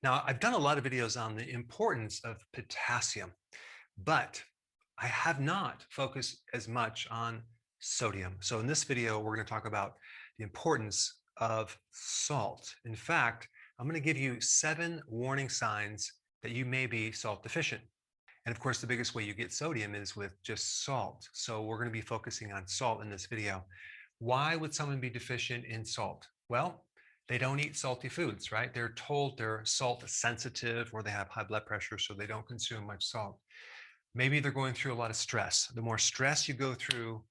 Now, I've done a lot of videos on the importance of potassium, but I have not focused as much on sodium. So in this video, we're going to talk about the importance of salt. In fact, I'm going to give you 7 warning signs that you may be salt deficient. And of course, the biggest way you get sodium is with just salt. So we're going to be focusing on salt in this video. Why would someone be deficient in salt? Well, they don't eat salty foods, right? They're told they're salt sensitive or they have high blood pressure, so they don't consume much salt. Maybe they're going through a lot of stress. The more stress you go through,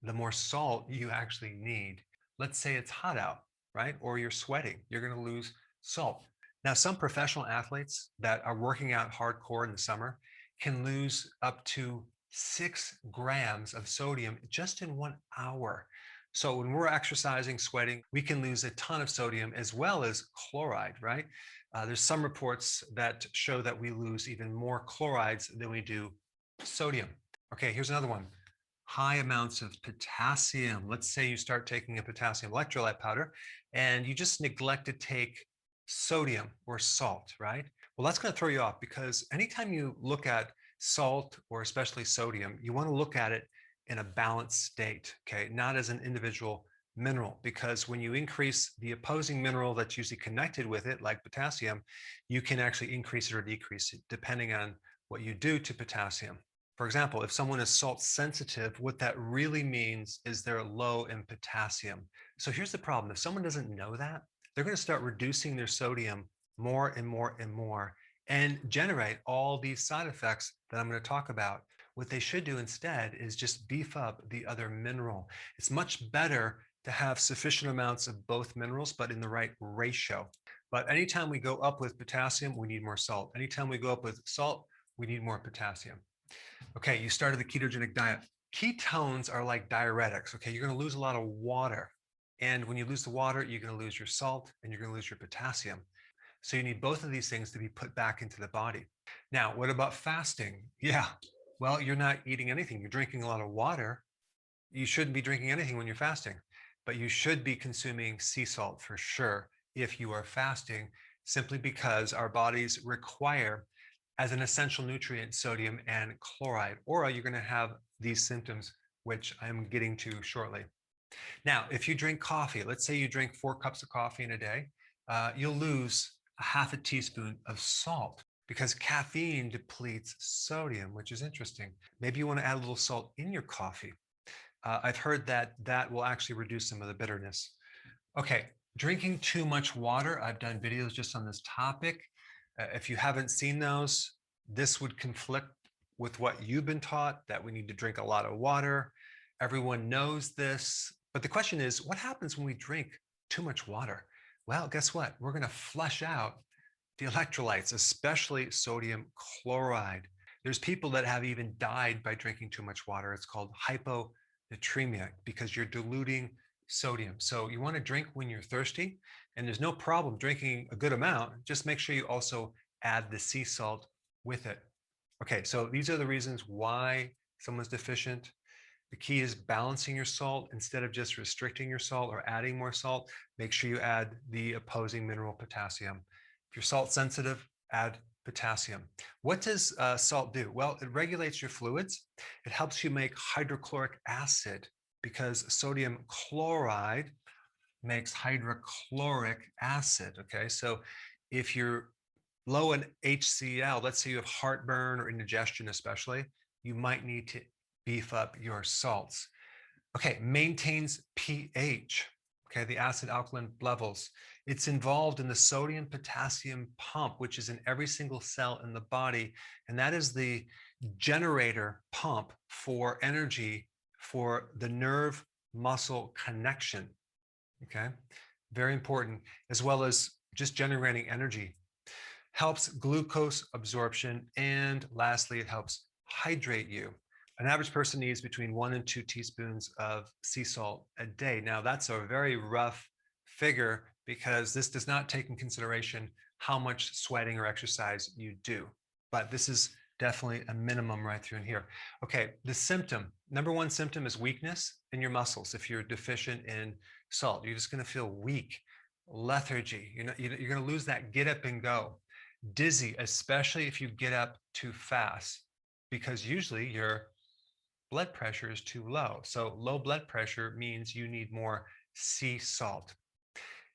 the more salt you actually need. Let's say it's hot out, right? Or you're sweating, you're going to lose salt. Now, some professional athletes that are working out hardcore in the summer can lose up to 6 grams of sodium just in 1 hour. So when we're exercising, sweating, we can lose a ton of sodium as well as chloride, right? There's some reports that show that we lose even more chlorides than we do sodium. Okay, here's another one. High amounts of potassium. Let's say you start taking a potassium electrolyte powder and you just neglect to take sodium or salt, right? Well, that's going to throw you off because anytime you look at salt or especially sodium, you want to look at it in a balanced state, okay? Not as an individual mineral, because when you increase the opposing mineral that's usually connected with it, like potassium, you can actually increase it or decrease it depending on what you do to potassium. For example, if someone is salt sensitive, what that really means is they're low in potassium. So here's the problem. If someone doesn't know that, they're going to start reducing their sodium more and more and more and generate all these side effects that I'm going to talk about. What they should do instead is just beef up the other mineral. It's much better to have sufficient amounts of both minerals, but in the right ratio. But anytime we go up with potassium, we need more salt. Anytime we go up with salt, we need more potassium. Okay, you started the ketogenic diet. Ketones are like diuretics. Okay, you're going to lose a lot of water. And when you lose the water, you're going to lose your salt and you're going to lose your potassium. So you need both of these things to be put back into the body. Now, what about fasting? Yeah, well, you're not eating anything. You're drinking a lot of water. You shouldn't be drinking anything when you're fasting, but you should be consuming sea salt for sure if you are fasting, simply because our bodies require as an essential nutrient sodium and chloride, or you're going to have these symptoms, which I'm getting to shortly. Now, if you drink coffee, let's say you drink 4 cups of coffee in a day, you'll lose a half a teaspoon of salt because caffeine depletes sodium, which is interesting. Maybe you want to add a little salt in your coffee. I've heard that that will actually reduce some of the bitterness. Okay, drinking too much water. I've done videos just on this topic. If you haven't seen those, this would conflict with what you've been taught, that we need to drink a lot of water. Everyone knows this. But the question is, what happens when we drink too much water? Well, guess what? We're going to flush out the electrolytes, especially sodium chloride. There's people that have even died by drinking too much water. It's called hyponatremia because you're diluting sodium. So you want to drink when you're thirsty, and there's no problem drinking a good amount. Just make sure you also add the sea salt with it. Okay, so these are the reasons why someone's deficient. The key is balancing your salt instead of just restricting your salt or adding more salt. Make sure you add the opposing mineral potassium. If you're salt sensitive, add potassium. What does salt do? Well, it regulates your fluids. It helps you make hydrochloric acid because sodium chloride makes hydrochloric acid. Okay, so if you're low in HCl, let's say you have heartburn or indigestion especially, you might need to beef up your salts. Okay, maintains pH, okay, the acid alkaline levels. It's involved in the sodium potassium pump, which is in every single cell in the body. And that is the generator pump for energy for the nerve muscle connection. Okay, very important, as well as just generating energy. Helps glucose absorption. And lastly, it helps hydrate you. An average person needs between 1 and 2 teaspoons of sea salt a day. Now, that's a very rough figure because this does not take in consideration how much sweating or exercise you do. But this is definitely a minimum right through in here. Okay, the symptom. Number 1 symptom is weakness in your muscles. If you're deficient in salt, you're just going to feel weak, lethargy. You're going to lose that get up and go. dizzy, especially if you get up too fast, because usually your blood pressure is too low. So low blood pressure means you need more sea salt.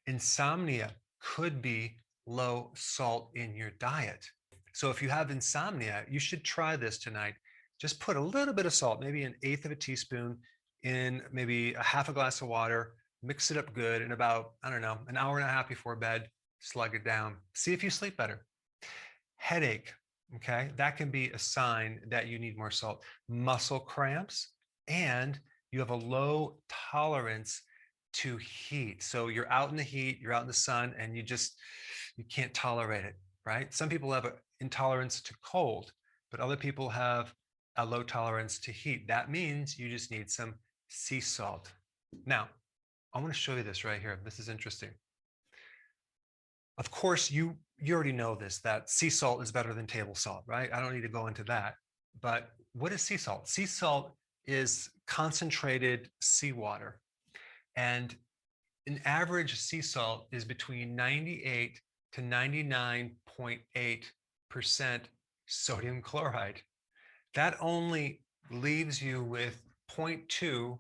Insomnia could be low salt in your diet. So if you have insomnia, you should try this tonight. Just put a little bit of salt, maybe an eighth of a teaspoon, in maybe a half a glass of water, mix it up good, and about, I don't know, an hour and a half before bed, slug it down. See if you sleep better. Headache, okay, that can be a sign that you need more salt. Muscle cramps, and you have a low tolerance to heat. So you're out in the heat, you're out in the sun, and you can't tolerate it, right? Some people have an intolerance to cold, but other people have a low tolerance to heat. That means you just need some sea salt. Now, I want to show you this right here. This is interesting. Of course, you already know this, that sea salt is better than table salt, right? I don't need to go into that. But what is sea salt? Sea salt is concentrated seawater. And an average sea salt is between 98 to 99.8% sodium chloride. That only leaves you with 0.2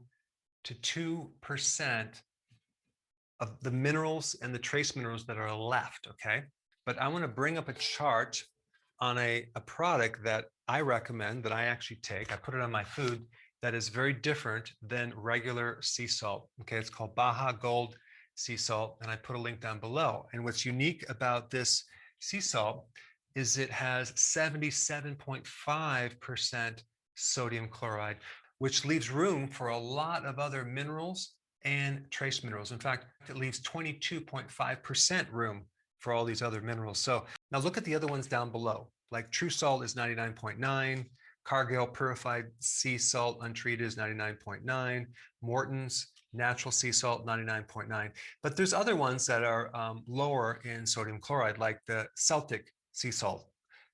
to 2% of the minerals and the trace minerals that are left, okay? But I want to bring up a chart on a product that I recommend, that I actually take. I put it on my food, that is very different than regular sea salt, okay? It's called Baja Gold Sea Salt, and I put a link down below. And what's unique about this sea salt is it has 77.5% sodium chloride, which leaves room for a lot of other minerals and trace minerals. In fact, it leaves 22.5% room for all these other minerals. So now look at the other ones down below. Like True Salt is 99.9, Cargill Purified Sea Salt Untreated is 99.9, Morton's Natural Sea Salt 99.9. But there's other ones that are lower in sodium chloride, like the Celtic Sea Salt,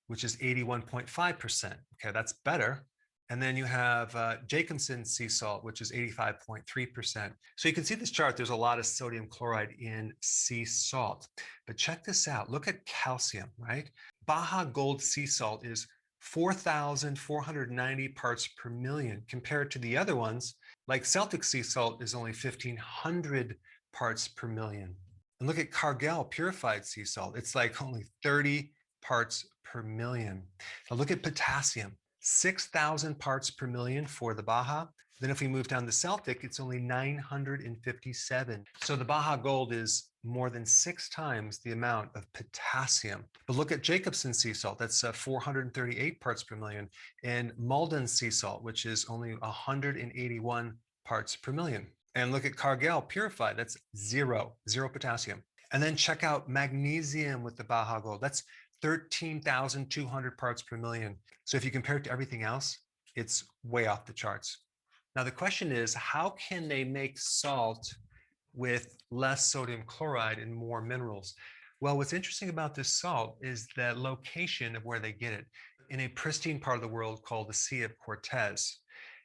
which is 81.5%. Okay, that's better. And then you have Jacobsen sea salt, which is 85.3%. So you can see this chart, there's a lot of sodium chloride in sea salt. But check this out. Look at calcium, right? Baja Gold Sea Salt is 4,490 parts per million compared to the other ones, like Celtic sea salt is only 1,500 parts per million. And look at Cargill Purified Sea Salt. It's like only 30 parts per million. Now look at potassium. 6,000 parts per million for the Baja. Then if we move down to Celtic, it's only 957. So the Baja Gold is more than 6 times the amount of potassium. But look at Jacobsen sea salt, that's 438 parts per million, and Malden sea salt, which is only 181 parts per million. And look at Cargill Purified, that's zero potassium. And then check out magnesium with the Baja Gold. That's 13,200 parts per million. So if you compare it to everything else, it's way off the charts. Now the question is, how can they make salt with less sodium chloride and more minerals? Well, what's interesting about this salt is the location of where they get it, in a pristine part of the world called the Sea of Cortez.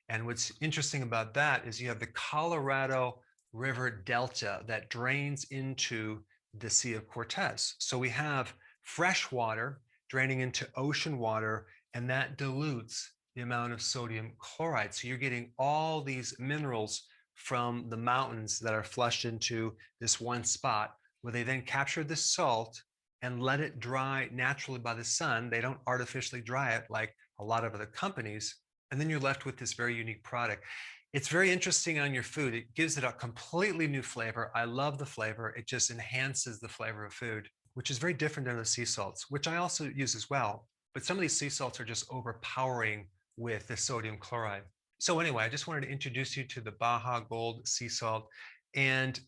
And what's interesting about that is you have the Colorado River Delta that drains into the Sea of Cortez. So we have fresh water draining into ocean water, and that dilutes the amount of sodium chloride. So you're getting all these minerals from the mountains that are flushed into this one spot, where they then capture the salt and let it dry naturally by the sun. They don't artificially dry it like a lot of other companies. And then you're left with this very unique product. It's very interesting on your food. It gives it a completely new flavor. I love the flavor. It just enhances the flavor of food, which is very different than the sea salts, which I also use as well. But some of these sea salts are just overpowering with the sodium chloride. So anyway, I just wanted to introduce you to the Baja Gold Sea Salt and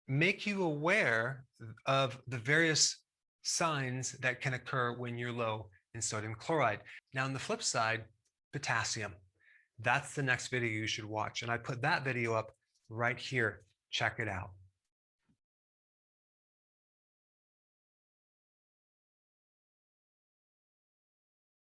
make you aware of the various signs that can occur when you're low in sodium chloride. Now on the flip side, potassium. That's the next video you should watch. And I put that video up right here. Check it out.